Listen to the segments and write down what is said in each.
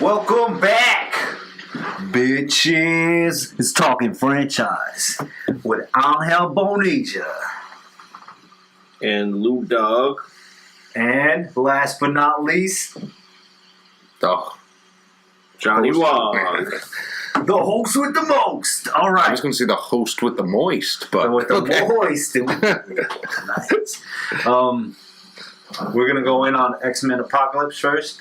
Welcome back, bitches. It's Talking Franchise with Angel Bonilla. And Lou Dog. And last but not least, Johnny Wong. the host with the most. All right. I was going to say the host with the moist, but with the okay. moist. Nice. We're going to go in on X-Men Apocalypse first.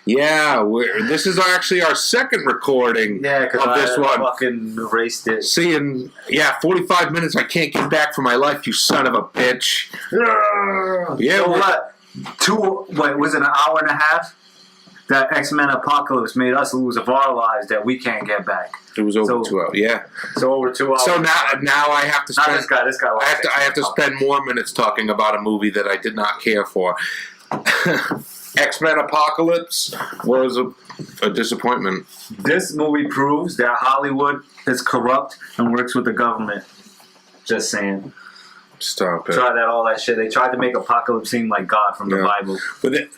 Yeah, this is actually our second recording Yeah, because of this one. Fucking erased it. Seeing, 45 minutes I can't get back for my life, you son of a bitch. Yeah, So what? Was it an hour and a half? That X-Men Apocalypse made us lose of our lives that we can't get back. it was over 2 hours. Yeah. So over 2 hours. So now I have to Not spend. this guy. I have to spend more minutes talking about a movie that I did not care for. X-Men Apocalypse was a disappointment. This movie proves that Hollywood is corrupt and works with the government. Just saying. Stop it. Tried all that shit. They tried to make Apocalypse seem like God from the Bible. But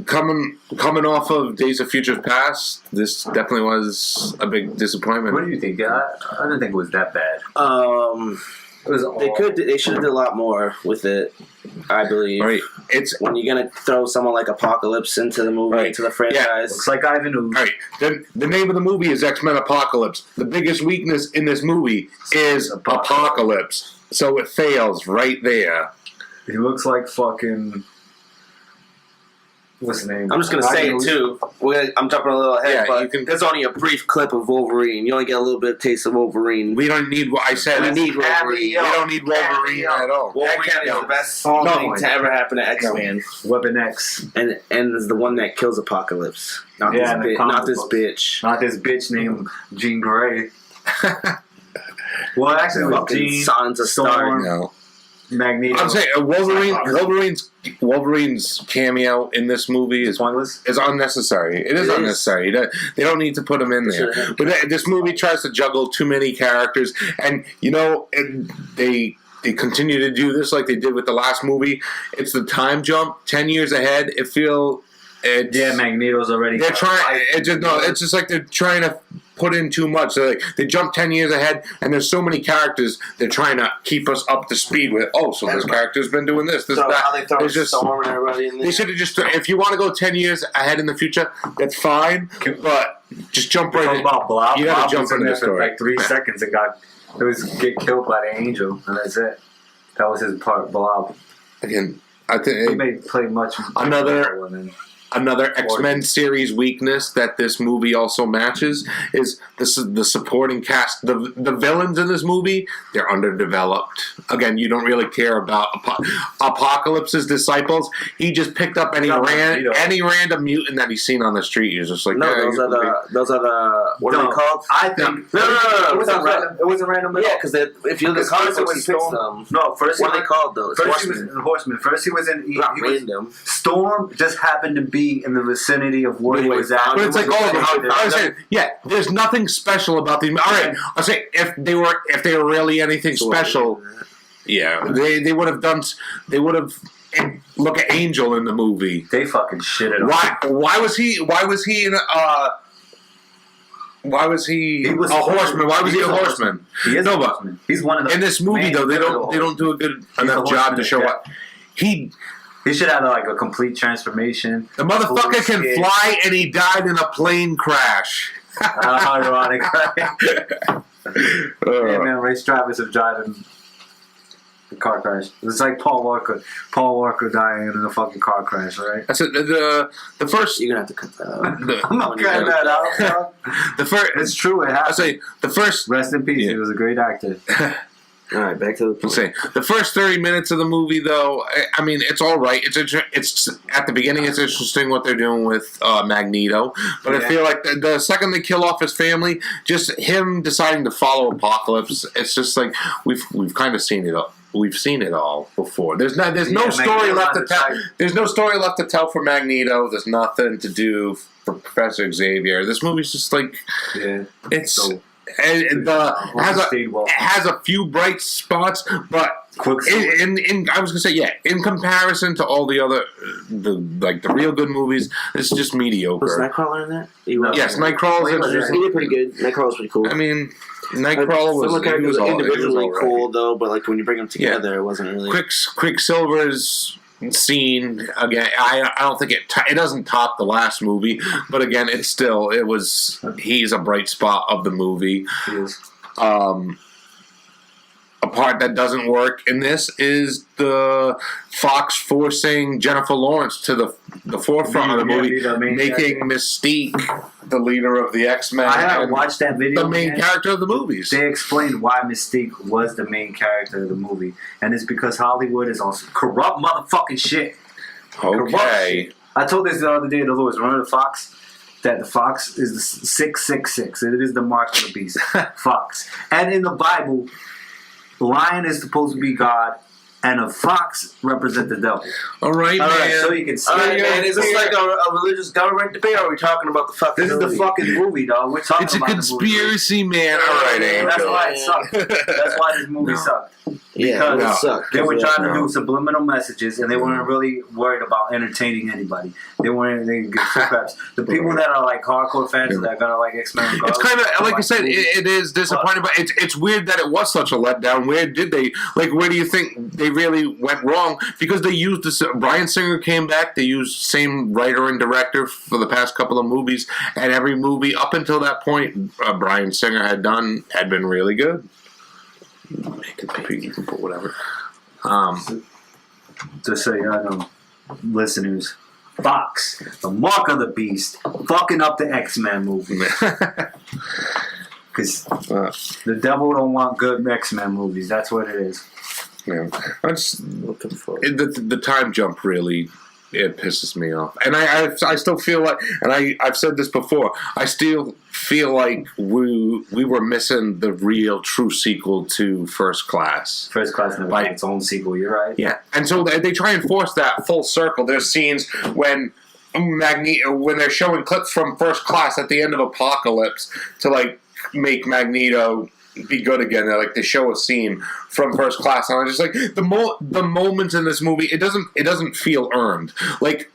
coming off of Days of Future Past, this definitely was a big disappointment. What do you think? I didn't think it was that bad. It was They should have did a lot more with it, I believe. Right. When you're gonna throw someone like Apocalypse into the movie, into the franchise. Looks like Ivan Ooze. All right. The name of the movie is X-Men Apocalypse. The biggest weakness in this movie is Apocalypse. So it fails right there. He looks like fucking... What's his name? I'm just gonna say it too. I'm jumping a little ahead, but there's only a brief clip of Wolverine. You only get a little bit of taste of Wolverine. We don't need. I said we need Wolverine. We don't need Wolverine at all. Wolverine is the best thing to ever happen to X-Men. Weapon X, and is the one that kills Apocalypse. Not this bitch. Not this bitch named Jean Grey. Well, actually, it was Jean, Sansa Stark. No. Magneto. I'm saying Wolverine's cameo in this movie is pointless. Is unnecessary. It is unnecessary. They don't need to put him in there. But this movie tries to juggle too many characters, and they continue to do this like they did with the last movie. It's the time jump 10 years ahead. Magneto's already. They're trying. It's just like they're trying to put in too much. So they jump 10 years ahead, and there's so many characters they're trying to keep us up to speed with. Oh, so this character's been doing this, that. How they throw Storm and everybody in there. They should have just. If you want to go 10 years ahead in the future, that's fine. But just jump right in. About Blob. You got to jump in there the story. for like 3 seconds. It was get killed by the angel, and that's it. That was his part. Blob. Again, I think he may play much. Another X-Men series weakness that this movie also matches is the supporting cast. The villains in this movie, they're underdeveloped. Again, you don't really care about Apocalypse's disciples. He just picked up any random mutant that he's seen on the street. He's just like, those are the what are they called? I think no. It wasn't random. It wasn't random. Yeah, because if you look at comic books, he picks them. No, first what are they called though? First he was in Horseman. First he was in. Not random. Storm just happened to be in the vicinity of where he was at. But it's like I was saying, there's nothing special about these. All right, I'll say if they were really anything special, they would have done. They would have. Look at Angel in the movie. They fucking shitted on him. Why was he in? Why was he a horseman? Why was he a horseman? He is a horseman. He's one of the. In this movie, though, they don't do a good enough job to show up. He should have like a complete transformation. The motherfucker can fly, and he died in a plane crash. Ironic, right? Man, race drivers have died in a car crash. It's like Paul Walker. Paul Walker dying in a fucking car crash, right? That's it. The first. You're gonna have to cut that out. I'm not cutting that out. The first. It's true. It happened. I say the first. Rest in peace. He was a great actor. All right, back to the point. The first 30 minutes of the movie, though, I mean, it's all right. It's at the beginning, it's interesting what they're doing with Magneto, but I feel like the second they kill off his family, just him deciding to follow Apocalypse, it's just like we've kind of seen it all. We've seen it all before. There's no story left to tell. There's no story left to tell for Magneto. There's nothing to do for Professor Xavier. This movie's just like it's. it has a few bright spots, but I was gonna say, in comparison to all the other the real good movies, this is just mediocre. Was Nightcrawler in that? Yes, Nightcrawler's he did pretty good. Nightcrawler's pretty cool. I mean, Nightcrawler was individually cool though, but like when you bring them together, it wasn't really. Quicksilver's scene again. I don't think it doesn't top the last movie, but again, he's a bright spot of the movie. He is. A part that doesn't work in this is the Fox forcing Jennifer Lawrence to the forefront of the movie, making Mystique the leader of the X-Men. I haven't watched that video. The main character of the movies. They explained why Mystique was the main character of the movie, and it's because Hollywood is on some corrupt motherfucking shit. Okay. I told this the other day to Lewis. Remember the Fox? That the Fox is the 666. It is the mark of the beast. Fox. And in the Bible, lion is supposed to be God, and a fox represent the devil. All right, man. So you can see. All right, man. Is this like a religious government debate, or are we talking about the fucking This is the fucking movie, dog. We're talking about the conspiracy, man. All right, man. That's why it sucked. That's why this movie sucked. Because they were trying to do subliminal messages, and they weren't really worried about entertaining anybody. They weren't. They give two craps. The people that are like hardcore fans that are gonna like X-Men. It's kind of like I said. It is disappointing, but it's weird that it was such a letdown. Where did they Where do you think they really went wrong? Because they used this. Bryan Singer came back. They used same writer and director for the past couple of movies, and every movie up until that point, Bryan Singer had been really good. You can put whatever. Just so y'all know, listeners, Fox, the mark of the beast, fucking up the X-Men movie. Because the devil don't want good X-Men movies. That's what it is. Yeah, I'm just looking for the time jump really. It pisses me off, and I still feel like, and I've said this before, I still feel like we were missing the real true sequel to First Class. First Class never had its own sequel. You're right. Yeah, and so they try and force that full circle. There's scenes when they're showing clips from First Class at the end of Apocalypse to make Magneto be good again. They show a scene from First Class, and I'm just like the moments in this movie. It doesn't feel earned. Like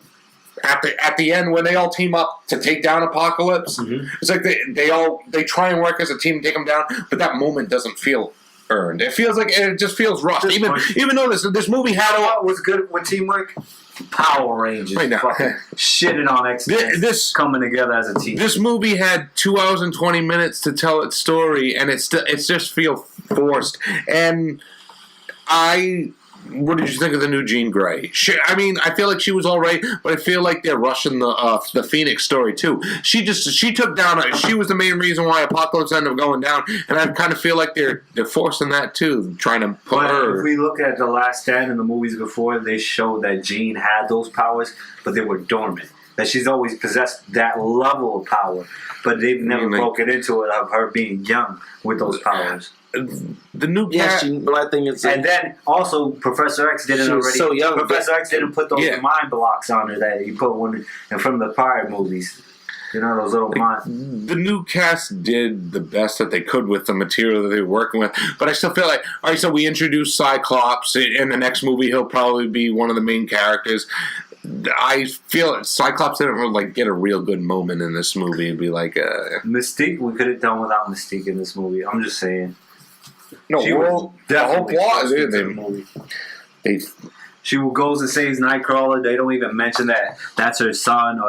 at the end when they all team up to take down Apocalypse, it's like they try and work as a team to take them down, but that moment doesn't feel earned. It feels like it just feels rushed. Even though this movie had what was good with teamwork. Power Rangers fucking shitting on X-Men coming together as a team. This movie had 2 hours and 20 minutes to tell its story, and it's just feel forced. And what did you think of the new Jean Grey? I feel like she was all right, but I feel like they're rushing the Phoenix story too. She took down. She was the main reason why Apocalypse ended up going down, and I kind of feel like they're forcing that too, trying to put her. If we look at The Last Stand in the movies before, they showed that Jean had those powers, but they were dormant. That she's always possessed that level of power, but they've never broken into it of her being young with those powers. The new but I think it's and then also Professor X didn't already. So young, Professor X didn't put those mind blocks on her that he put from the prior movies. You know, those little mind. The new cast did the best that they could with the material that they were working with, but I still feel like, all right, so we introduced Cyclops. In the next movie, he'll probably be one of the main characters. I feel Cyclops didn't really get a real good moment in this movie. It'd be like Mystique. We could have done without Mystique in this movie. I'm just saying. No, the whole plot is in the movie. She goes and saves Nightcrawler. They don't even mention that's her son.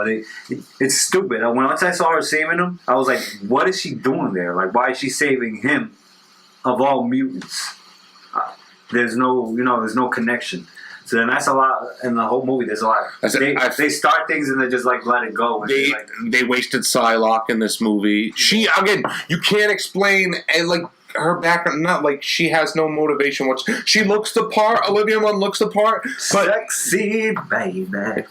It's stupid. Once I saw her saving him, I was like, what is she doing there? Like, why is she saving him of all mutants? There's no connection. So then that's a lot in the whole movie. There's a lot. They start things and they just let it go. They wasted Psylocke in this movie. You can't explain her background. Not she has no motivation. She looks the part. Olivia Munn looks the part. But sexy baby.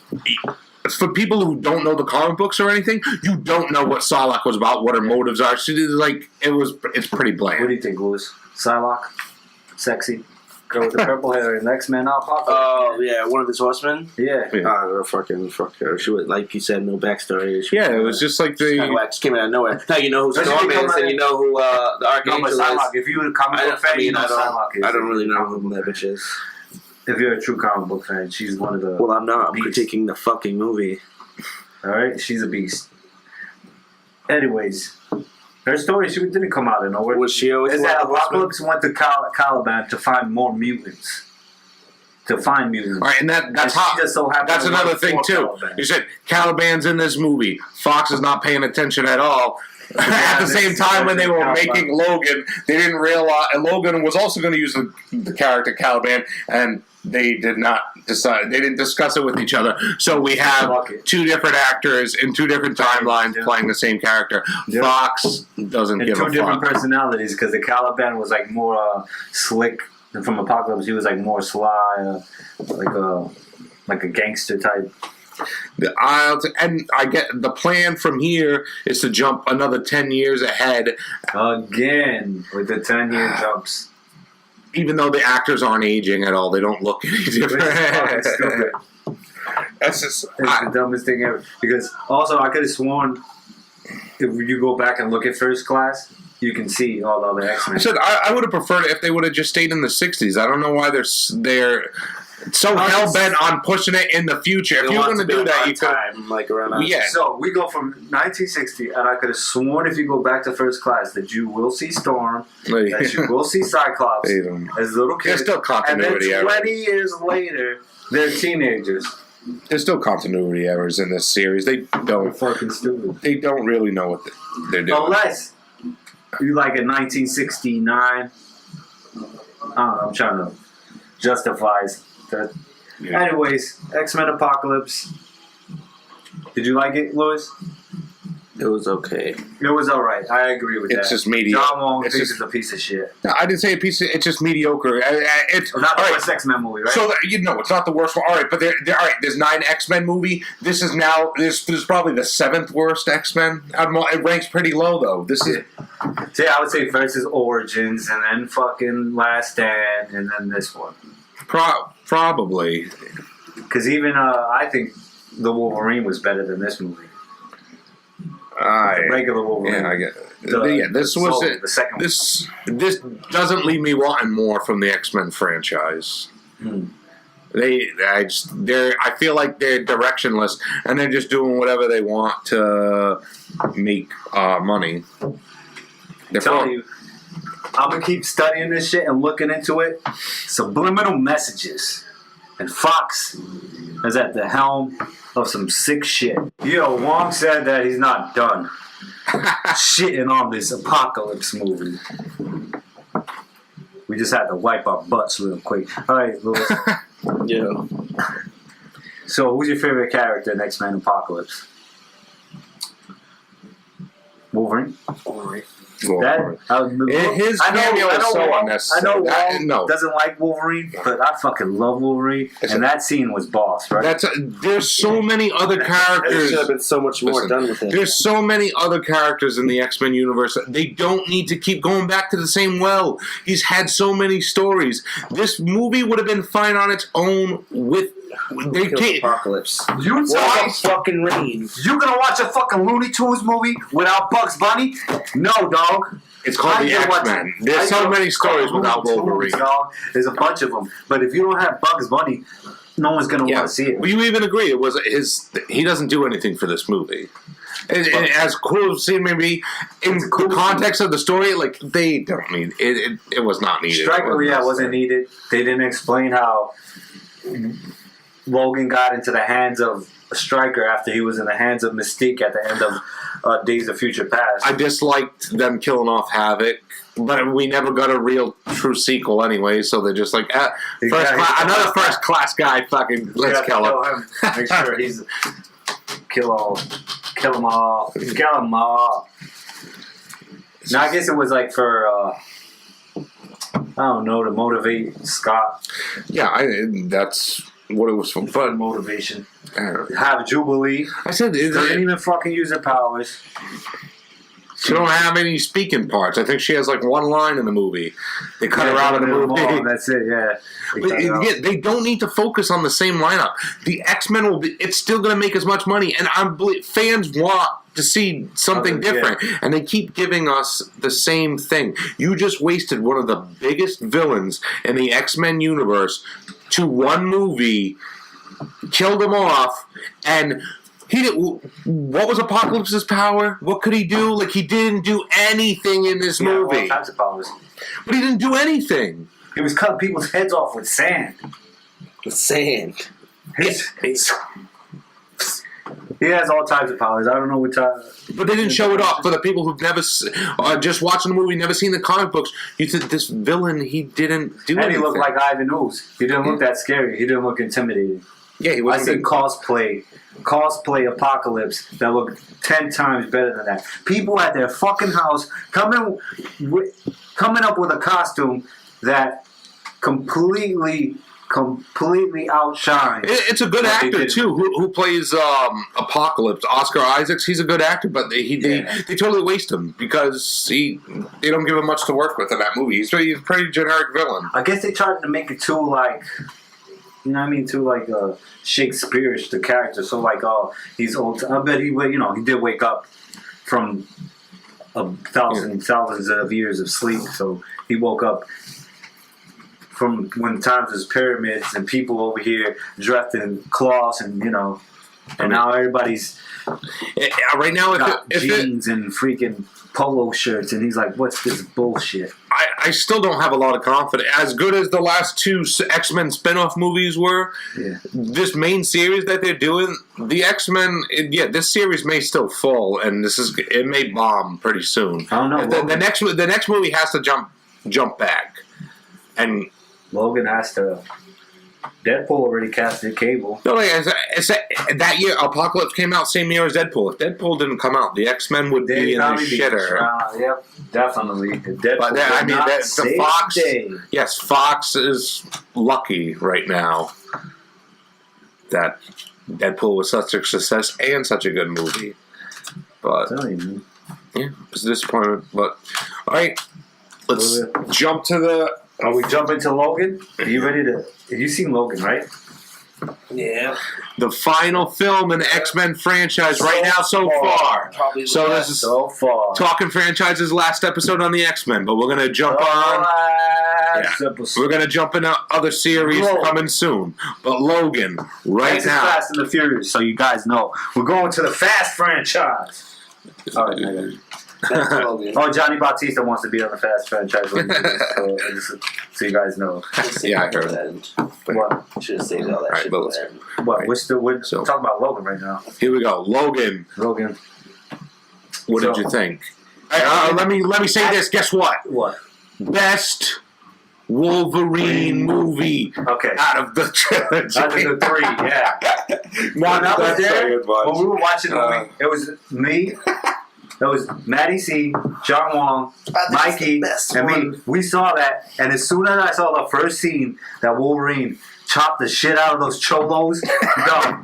For people who don't know the comic books or anything, you don't know what Psylocke was about. What her motives are. It's pretty bland. What do you think, Louis? Psylocke, sexy. Girl with the purple hair in X-Men Apocalypse. Oh, yeah, one of his horsemen? Yeah. Fuck her. She was, like you said, no backstory. It was just like the... Just came out of nowhere. Now you know who Storm is, and you know who the Archangel is. If you're a comic book fan, you know Psylocke is. I don't really know who that bitch is. If you're a true comic book fan, she's one of the... Well, I'm not. I'm beasts. critiquing the fucking movie. Alright? She's a beast. Anyways... Her story, she didn't come out of nowhere. Was she always... Is that Apocalypse went to Caliban to find more mutants. To find mutants. All right, and that's how... That's another thing, too. Caliban. You said Caliban's in this movie. Fox is not paying attention at all. At the same time, when they were making Logan, they didn't realize... And Logan was also going to use the character Caliban, and they did not decide. They didn't discuss it with each other. So we have two different actors in two different timelines playing the same character. Yep. Fox doesn't give a fuck. Two different personalities, because the Caliban was like more slick, and from Apocalypse he was like more sly, like a gangster type. And I get the plan from here is to jump another 10 years ahead. Again, with the 10-year jumps. Even though the actors aren't aging at all, they don't look any different. It's stupid. That's just... It's the dumbest thing ever. Because also, I could have sworn, if you go back and look at First Class, you can see all the other X-Men. I said I would have preferred it if they would have just stayed in the 60s. I don't know why they're so hell-bent on pushing it in the future. If you're going to do that, you could... Like around So, we go from 1960, and I could have sworn if you go back to First Class that you will see Storm, that you will see Cyclops as little kids. There's still continuity errors. And then 20 years later, they're teenagers. There's still continuity errors in this series. They don't... They're fucking stupid. They don't really know what they're doing. Unless you like in 1969... I don't know, I'm trying to justify... Anyways, X-Men Apocalypse. Did you like it, Lewis? It was okay. It was alright. I agree with that. It's just mediocre. John Wong thinks it's a piece of shit. No, I didn't say a piece of... It's just mediocre. It's not the worst X-Men movie, right? So, it's not the worst one. Alright, but alright, there's 9 X-Men movie. This is now... This is probably the 7th worst X-Men. It ranks pretty low, though. This is... See, I would say first is Origins, and then fucking Last Stand, and then this one. Probably. Because even, I think the Wolverine was better than this movie. The regular Wolverine. Yeah, I get it. This was it. The second one. This doesn't leave me wanting more from the X-Men franchise. I feel like they're directionless, and they're just doing whatever they want to make money. I'm telling you, I'm going to keep studying this shit and looking into it. Subliminal messages. And Fox is at the helm of some sick shit. Yo, Wong said that he's not done shitting on this Apocalypse movie. We just had to wipe our butts real quick. Alright, Louis. Yeah. So, who's your favorite character in X-Men Apocalypse? Wolverine? His cameo is so unnecessary. I know Wong doesn't like Wolverine, but I fucking love Wolverine. And that scene was boss, right? There's so many other characters. There should have been so much more done with it. There's so many other characters in the X-Men universe. They don't need to keep going back to the same well. He's had so many stories. This movie would have been fine on its own with... Apocalypse. You fucking rain. You gonna watch a fucking Looney Tunes movie without Bugs Bunny? No, dog. It's called the X-Men. There's so many stories without Wolverine. Dog. There's a bunch of them. But if you don't have Bugs Bunny, no one's gonna want to see it. Well, you even agree it was he doesn't do anything for this movie. As cool as it may be, in the context of the story, like they don't need it. It was not needed. Stryker, wasn't needed. They didn't explain how Logan got into the hands of Stryker after he was in the hands of Mystique at the end of Days of Future Past. I disliked them killing off Havoc, but we never got a real true sequel anyway, so they're just like, another first class guy, fucking, let's kill him. Make sure he's... Kill them all. Now, I guess it was like for... I don't know, to motivate Scott. Yeah, that's... what it was for. Fun motivation. Have Jubilee. I said they didn't even fucking use their powers. She don't have any speaking parts. I think she has like one line in the movie. They cut her out of the movie. That's it. Yeah. But they don't need to focus on the same lineup. The X-Men will be. It's still going to make as much money, and fans want to see something different, and they keep giving us the same thing. You just wasted one of the biggest villains in the X-Men universe to one movie, killed him off, and he did. What was Apocalypse's power? What could he do? Like, he didn't do anything in this movie. All types of powers. But he didn't do anything. He was cutting people's heads off with sand. With sand. He has all types of powers. I don't know what type. But they didn't show it off for the people who've never, just watching the movie, never seen the comic books. You think this villain, he didn't do anything. And he looked like Ivan Ooze. He didn't look that scary. He didn't look intimidating. Yeah, he I wasn't. see cosplay Apocalypse that look 10 times better than that. People at their fucking house coming up with a costume that completely outshines. It's a good actor too, who plays Apocalypse. Oscar Isaacs. He's a good actor, but they totally waste him because they don't give him much to work with in that movie. He's a pretty generic villain. I guess they tried to make it too like. You know what I mean? Too like Shakespearean, the character. So like, he's old. I bet he did wake up from thousands of years of sleep. So he woke up from when times was pyramids and people over here dressed in cloths and and now everybody's right now got jeans and freaking polo shirts, and he's like, "What's this bullshit?" I still don't have a lot of confidence. As good as the last two X-Men spin-off movies were, this main series that they're doing, the X-Men, this series may still fall, and it may bomb pretty soon. I don't know. The next movie has to jump back, and Logan has to. Deadpool already casted Cable. No, it's that year. Apocalypse came out same year as Deadpool. If Deadpool didn't come out, the X-Men would be in the shitter. Yep, definitely. Deadpool but the Fox. Day. Yes, Fox is lucky right now that Deadpool was such a success and such a good movie. But it was a disappointment. But all right, let's jump to the. Are we jumping to Logan? Are you ready to? Have you seen Logan, right? Yeah. The final film in the X-Men franchise right now so far. Probably so this is so far. Talking franchises last episode on the X-Men, but we're gonna jump on. We're gonna jump into other series coming soon. But Logan, right now. Fast and the Furious, so you guys know. We're going to the Fast franchise. All right, Johnny Bautista wants to be on the Fast franchise. So you guys know. Yeah, I heard that. What? Should have saved all that shit there. What? We're talking about Logan right now. Here we go. Logan. What did you think? Let me say this. Guess what? What? Best Wolverine movie out of the trilogy. Out of the three, yeah. When I was there, when we were watching the movie, it was me. It was Maddie C, John Wong, Mikey, and me. We saw that, and as soon as I saw the first scene that Wolverine chopped the shit out of those cholos, I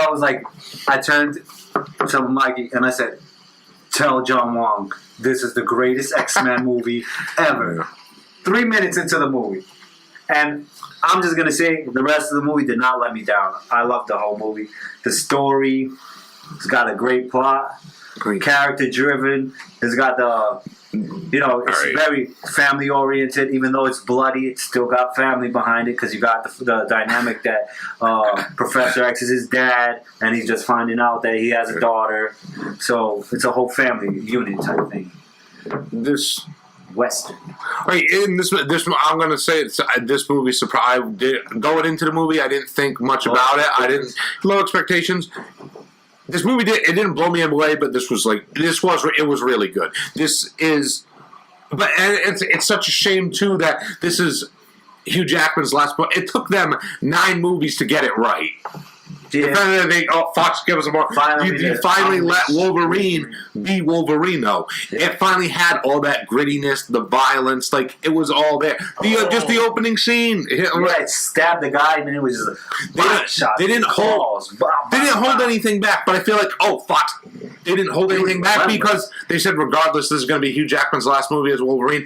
was like, I turned to Mikey and I said, "Tell John Wong this is the greatest X-Men movie ever." 3 minutes into the movie, and I'm just gonna say the rest of the movie did not let me down. I loved the whole movie. The story, it's got a great plot. Character driven. It's got it's very family oriented. Even though it's bloody, it's still got family behind it because you got the dynamic that Professor X is his dad, and he's just finding out that he has a daughter. So it's a whole family unit type thing. This Western. Right, in this I'm gonna say this movie surprised. Going into the movie, I didn't think much about it. I didn't low expectations. This movie didn't blow me away, but it was really good. It's such a shame too that this is Hugh Jackman's last book. It took them 9 movies to get it right. Fox gives him more. You finally let Wolverine be Wolverine, though. Yeah. It finally had all that grittiness, the violence, like it was all there. Just the opening scene. It stabbed the guy, and then it was just they didn't hold anything back. But I feel like Fox, they didn't hold anything back because they said regardless, this is going to be Hugh Jackman's last movie as Wolverine.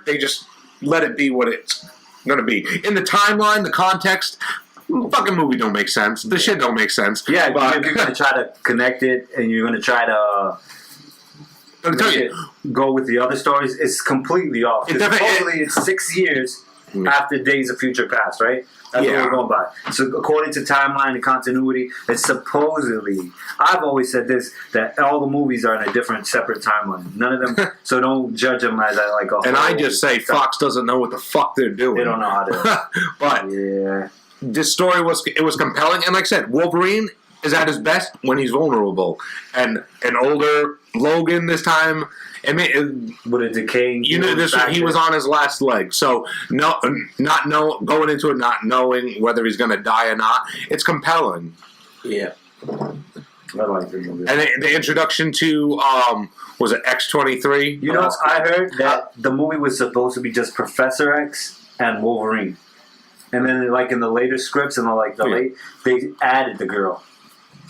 They just let it be what it's going to be in the timeline, the context. Fucking movie don't make sense. The shit don't make sense. Yeah, but if you're gonna try to connect it and you're gonna try to go with the other stories, it's completely off. Supposedly, it's 6 years after Days of Future Past, right? That's what we're going by. So according to timeline and continuity, it's supposedly. I've always said this, that all the movies are in a different, separate timeline. None of them. So don't judge them as like a. And I just say Fox doesn't know what the fuck they're doing. They don't know how to. But yeah. This story was compelling, and like I said, Wolverine is at his best when he's vulnerable, and an older Logan this time, with a decaying, he was on his last leg. So going into it not knowing whether he's going to die or not, it's compelling. Yeah, I like the movie. And the introduction to was it X-23? You know, I heard that the movie was supposed to be just Professor X and Wolverine. And then, like in the later scripts and they added the girl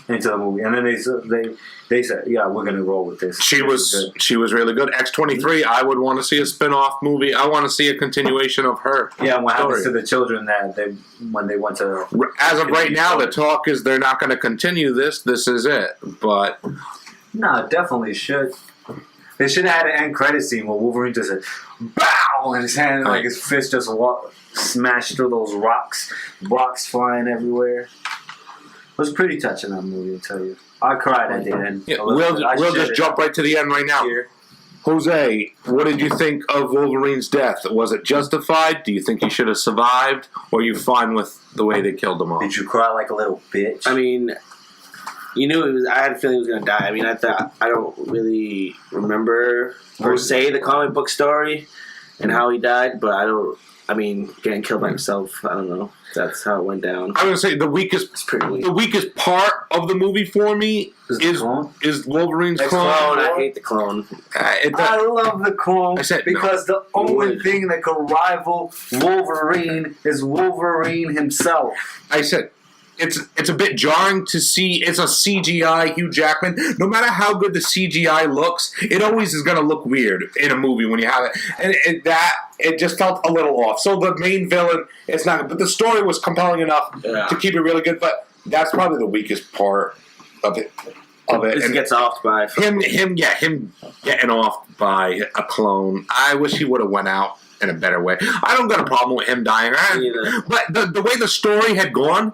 into the movie, and then they said, "Yeah, we're gonna roll with this." She was really good. X-23. I would want to see a spin-off movie. I want to see a continuation of her. Yeah, and what happens to the children when they went to? As of right now, the talk is they're not going to continue this. This is it. But no, it definitely should. They should have had an end credit scene where Wolverine just said, "Bow!" and his hand, like his fist just smashed through those rocks flying everywhere. It was pretty touching, that movie, I tell you. I cried at the end. Yeah, we'll just jump right to the end right now. Here. Jose, what did you think of Wolverine's death? Was it justified? Do you think he should have survived? Or are you fine with the way they killed him off? Did you cry like a little bitch? I mean, you knew it was. I had a feeling he was going to die. I mean, I don't really remember per se the comic book story and how he died, but getting killed by himself, I don't know. That's how it went down. I would say the weakest part of the movie for me is Wolverine's clone. I hate the clone. I love the clone because the only thing that can rival Wolverine is Wolverine himself. I said it's a bit jarring to see. It's a CGI Hugh Jackman. No matter how good the CGI looks, it always is going to look weird in a movie when you have it. And it just felt a little off. So the main villain, it's not. But the story was compelling enough to keep it really good. But that's probably the weakest part of it. He gets off by him getting off by a clone. I wish he would have went out in a better way. I don't got a problem with him dying. But the way the story had gone,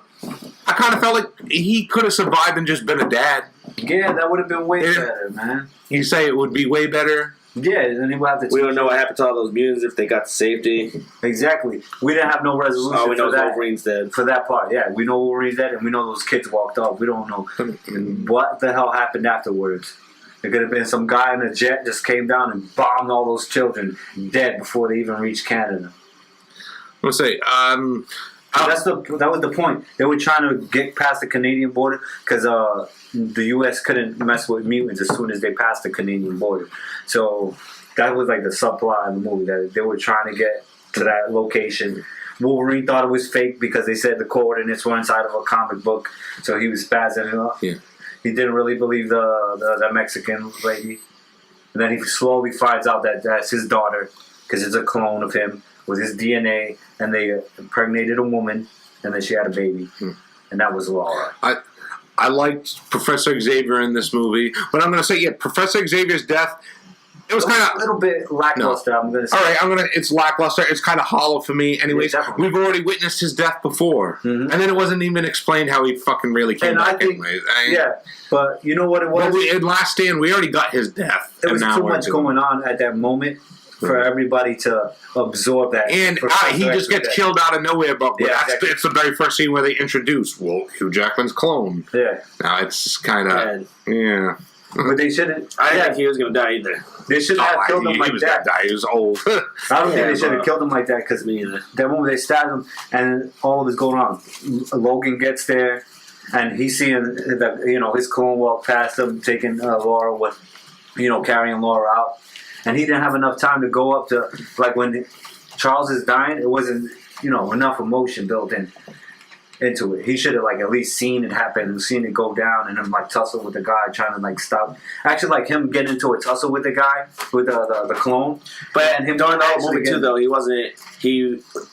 I kind of felt like he could have survived and just been a dad. Yeah, that would have been way better, man. You say it would be way better? Yeah, then he would have to. We don't know what happened to all those mutants if they got to safety. Exactly. We didn't have no resolution. Oh, we know Wolverine's dead. For that part, yeah. We know Wolverine's dead, and we know those kids walked off. We don't know what the hell happened afterwards. There could have been some guy in a jet just came down and bombed all those children dead before they even reached Canada. Let's say, that was the point. They were trying to get past the Canadian border because the U.S. couldn't mess with mutants as soon as they passed the Canadian border. So that was like the subplot in the movie, that they were trying to get to that location. Wolverine thought it was fake because they said the coordinates were inside of a comic book, so he was spazzing it up. Yeah. He didn't really believe the Mexican lady. And then he slowly finds out that that's his daughter because it's a clone of him with his DNA, and they impregnated a woman, and then she had a baby. And that was Laura. I liked Professor Xavier in this movie, but I'm going to say, Professor Xavier's death, it was kind of a little bit lackluster. No. I'm going to say. All right, it's lackluster. It's kind of hollow for me. Anyways, we've already witnessed his death before, and then it wasn't even explained how he fucking really came back. Anyways, but you know what it was? In Last Stand, we already got his death. There was too much going on at that moment for everybody to absorb that. And he just gets killed out of nowhere. But it's the very first scene where they introduce Hugh Jackman's clone. Yeah. Now it's kind of But they shouldn't. I didn't think he was going to die either. They shouldn't have killed him like that. He was old. I don't think they should have killed him like that because that moment they stabbed him and all of this going on. Logan gets there. and he's seeing his clone walk past him, taking Laura with, carrying Laura out, and he didn't have enough time to go up to, like, when Charles is dying, it wasn't enough emotion built into it. He should have, like, at least seen it happen and seen it go down, and him, like, tussle with the guy trying to, like, stop. Actually, like, him getting into a tussle with the guy with the clone. But and him during the whole actually movie too, though, he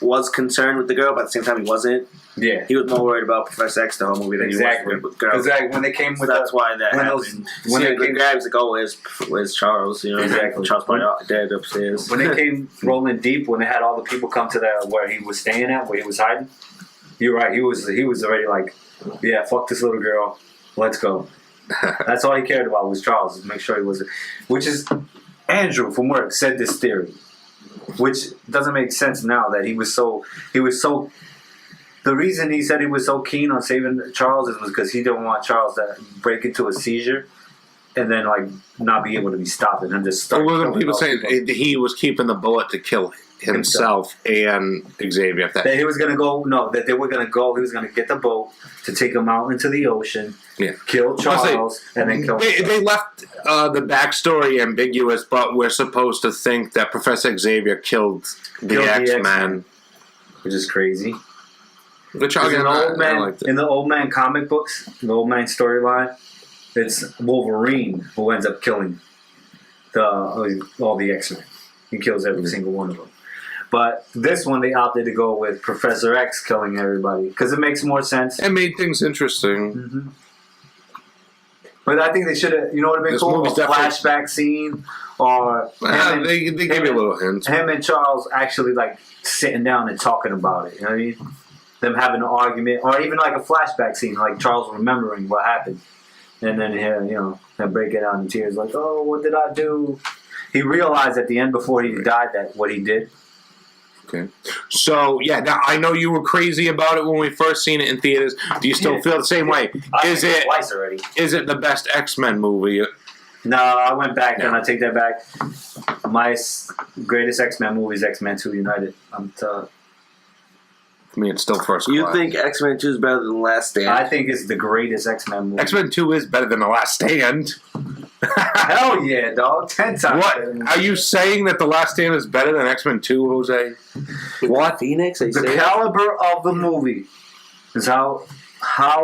was concerned with the girl, but at the same time he wasn't. Yeah, he was more worried about Professor X the whole movie than he was with the girl. Exactly. When they came with that's why that happened. When they came, guy was like, "Oh, where's Charles?" Exactly. Charles probably dead upstairs. When they came rolling deep, when they had all the people come to where he was staying at, where he was hiding. You're right. He was already like, yeah, fuck this little girl. Let's go. That's all he cared about was Charles. Make sure he wasn't. Which is Andrew from work said this theory, which doesn't make sense now that he was so. The reason he said he was so keen on saving Charles was because he didn't want Charles to break into a seizure and then, like, not be able to be stopped and then just start. Well, wasn't people saying he was keeping the bullet to kill himself and Xavier? That he was going to go, no, that they were going to go, he was going to get the boat to take him out into the ocean, kill Charles, and then kill himself. They left the backstory ambiguous, but we're supposed to think that Professor Xavier killed the X-Men. Which is crazy. Which in the Old Man comic books, the Old Man storyline, it's Wolverine who ends up killing all the X-Men. He kills every single one of them. But this one, they opted to go with Professor X killing everybody because it makes more sense. It made things interesting. Mm-hmm. But I think they should have, what would have been cool? A flashback scene, or they gave you a little hint. Him and Charles actually, like, sitting down and talking about it. You know what I mean? Them having an argument, or even like a flashback scene, like Charles remembering what happened, and then him breaking out in tears, like, "Oh, what did I do?" He realized at the end before he died that what he did. Okay, so now I know you were crazy about it when we first seen it in theaters. Do you still feel the same way? Is it twice already? Is it the best X-Men movie? No, I went back and I take that back. My greatest X-Men movie is X-Men 2 United. I mean, it's still first class. You think X-Men 2 is better than The Last Stand? I think it's the greatest X-Men movie. X-Men 2 is better than The Last Stand. Hell yeah, dog. 10 times. What? Are you saying that The Last Stand is better than X-Men 2, Jose? What? Phoenix? The caliber of the movie is how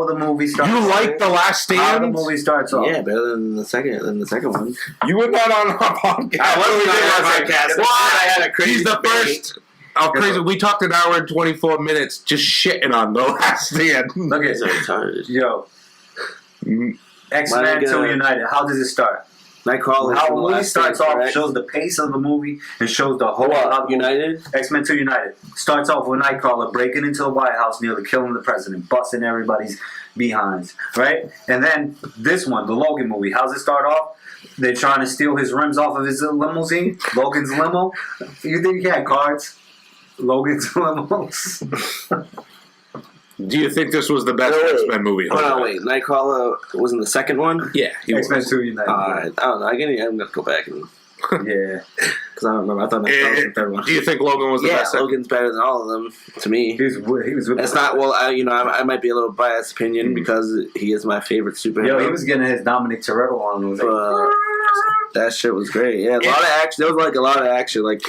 the movie starts. You like The Last Stand? How the movie starts off. Yeah, better than the second one. You were not on our podcast. I wasn't on our podcast. I had a crazy He's the first. Oh, crazy. We talked an hour and 24 minutes just shitting on The Last Stand. Okay, so retarded. Yo. X-Men 2 United. How does it start? Nightcrawler. How the movie starts off, shows the pace of the movie, and shows the whole United? X-Men 2 United. Starts off with Nightcrawler breaking into the White House, nearly killing the president, busting everybody's behinds, right? And then this one, the Logan movie, how's it start off? They're trying to steal his rims off of his limousine, Logan's limo. You think he had cards? Logan's limos. Do you think this was the best X-Men movie? Oh, wait. Nightcrawler was in the second one? Yeah. X-Men 2 United. I don't know. I'm going to go back and... Yeah. Because I don't remember. I thought Nightcrawler was the third one. Do you think Logan was the best? Yeah, Logan's better than all of them, to me. He was with It's not... Well, I might be a little biased opinion because he is my favorite superhero. Yo, he was getting his Dominic Toretto on. It was like, that shit was great. Yeah, a lot of action. There was, like, a lot of action. Like...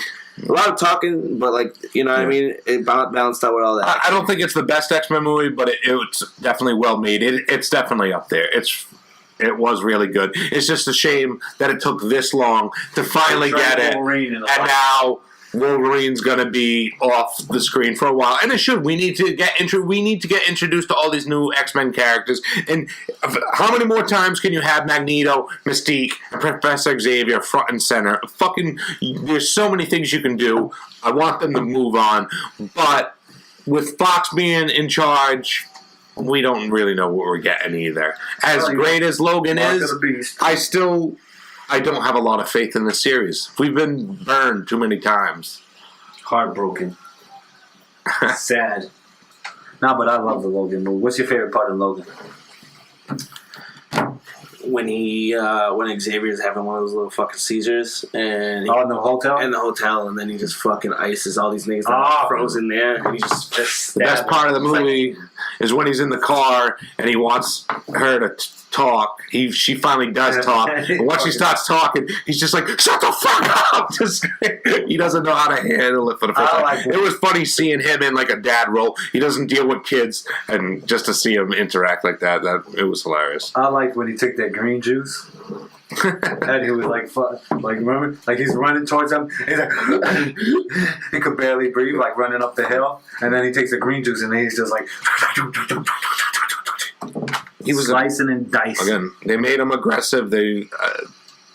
A lot of talking, but what I mean? It balanced out with all that. I don't think it's the best X-Men movie, but it's definitely well made. It's definitely up there. It was really good. It's just a shame that it took this long to finally get it. And now Wolverine's going to be off the screen for a while, and it should. We need to get introduced to all these new X-Men characters. And how many more times can you have Magneto, Mystique, and Professor Xavier front and center? There's so many things you can do. I want them to move on, but with Fox being in charge, we don't really know what we're getting either. As great as Logan is, I don't have a lot of faith in the series. We've been burned too many times. Heartbroken. Sad. Nah, but I love the Logan movie. What's your favorite part of Logan? when Xavier's having one of those little fucking seizures and in the hotel? in the hotel, and then he just fucking ices all these niggas that are frozen there, and he just the best part of the movie is when he's in the car and he wants her to talk. She finally does talk, and once she starts talking, he's just like, "Shut the fuck up!" Just he doesn't know how to handle it for the first time. It was funny seeing him in like a dad role. He doesn't deal with kids, and just to see him interact like that it was hilarious. I liked when he took that green juice. And he was like remember, like he's running towards him. He's like, he could barely breathe, like running up the hill. And then he takes the green juice, and then he's just like, he was slicing and dicing. Again, they made him aggressive. They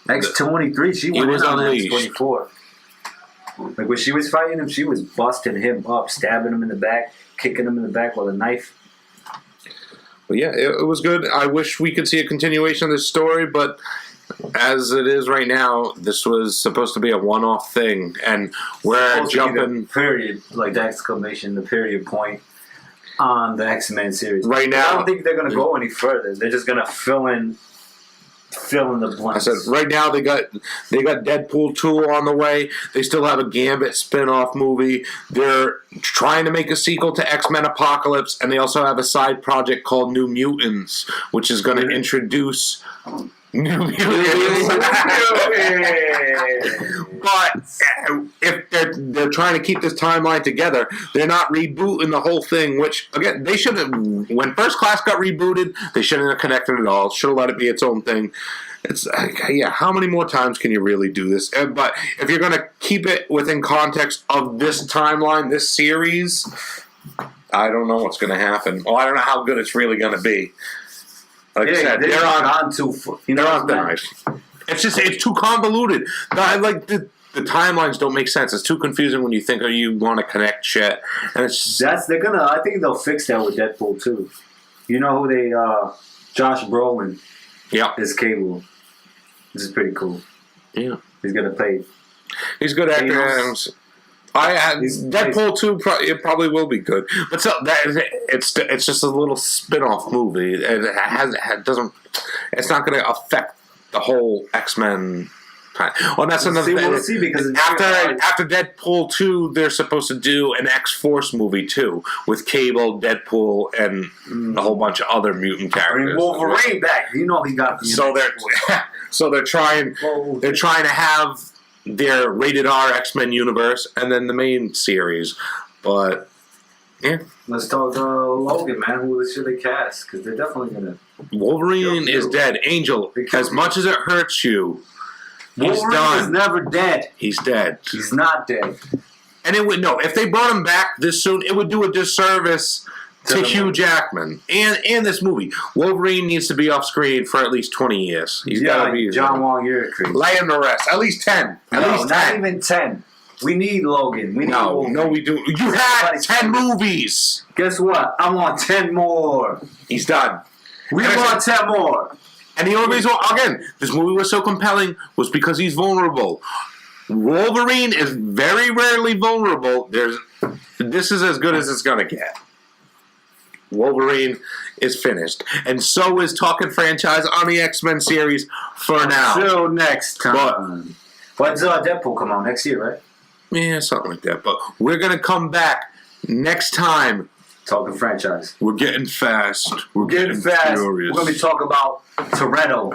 X-23. She went was on unleashed. X-24. Like when she was fighting him, she was busting him up, stabbing him in the back, kicking him in the back with a knife. But yeah, it was good. I wish we could see a continuation of this story, but as it is right now, this was supposed to be a one-off thing, and we're jumping period, like the exclamation, the period point on the X-Men series. Right now, I don't think they're gonna go any further. They're just gonna fill in the blanks. I said right now they got Deadpool 2 on the way. They still have a Gambit spin-off movie. They're trying to make a sequel to X-Men Apocalypse, and they also have a side project called New Mutants, which is going to introduce New Mutants. But if they're trying to keep this timeline together, they're not rebooting the whole thing, which, again, they should have. When First Class got rebooted, they shouldn't have connected it all. Should have let it be its own thing. It's how many more times can you really do this? But if you're going to keep it within context of this timeline, this series, I don't know what's going to happen. Well, I don't know how good it's really going to be. Like I said, they're on thin ice. It's too convoluted. The timelines don't make sense. It's too confusing when you think you want to connect shit. And I think they'll fix that with Deadpool too. You know who Josh Brolin is Cable. This is pretty cool. Yeah. He's gonna play. He's good actor. Deadpool 2 it probably will be good, but so it's just a little spin-off movie. It doesn't. It's not going to affect the whole X-Men. Well, that's another thing. We'll see, because after Deadpool 2, they're supposed to do an X-Force movie too, with Cable, Deadpool, and a whole bunch of other mutant characters. Wolverine back. You know he got. So they're trying to have their rated R X-Men universe and then the main series. But yeah, let's talk Logan, man. Who should they cast? Because they're definitely gonna. Wolverine is dead. Angel, as much as it hurts you, he's Wolverine done. is never dead. He's dead. He's not dead. And it would if they brought him back this soon, it would do a disservice to Hugh Jackman and this movie. Wolverine needs to be off screen for at least 20 years. He's got to be John Wong. You're crazy. Lay him to rest. At least 10. Not even 10. We need Logan. No, we do. You had 10 movies. Guess what? I want 10 more. He's done. We want 10 more. And the only reason, again, this movie was so compelling was because he's vulnerable. Wolverine is very rarely vulnerable. This is as good as it's going to get. Wolverine is finished. And so is Talking Franchise on the X-Men series for now. Until next time. When's Deadpool come out? Next year, right? Yeah, something like that. But we're going to come back next time. Talking Franchise. We're getting fast. We're getting fast. Furious. We're going to be talking about Toretto.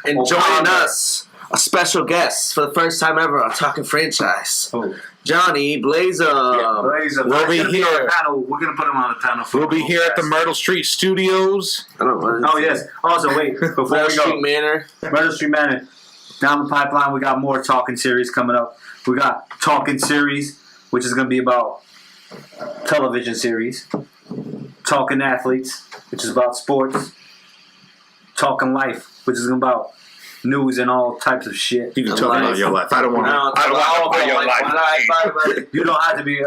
And joining us, a special guest for the first time ever on Talking Franchise. Oh. Johnny Blazer. Yeah, Blazer. We'll be here. We're going to put him on the panel. We'll be here at the Myrtle Street Studios. Oh, yes. Also, wait. Before we go. Street Manor. Myrtle Street Manor. Down the pipeline, we got more Talking series coming up. We got Talking series, which is going to be about television series. Talking Athletes, which is about sports. Talking Life, which is about news and all types of shit. You can talk about your life. I don't want to talk about your life. You don't have to be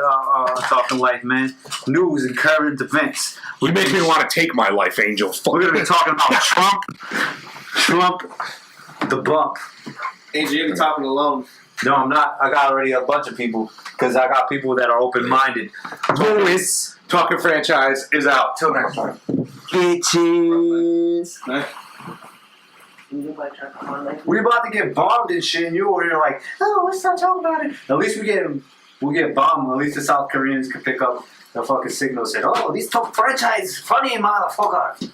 talking life, man. News and current events. You make me want to take my life, Angel. We're going to be talking about Trump, the bump. Angel, you're talking alone. No, I'm not. I got already a bunch of people because I got people that are open-minded. Talking Franchise is out. Till next time. Bitches. We about to get bombed and shit, and you over here like, oh, let's not talk about it. At least we get bombed. At least the South Koreans can pick up the fucking signal. Said, oh, these top franchise funny motherfucker.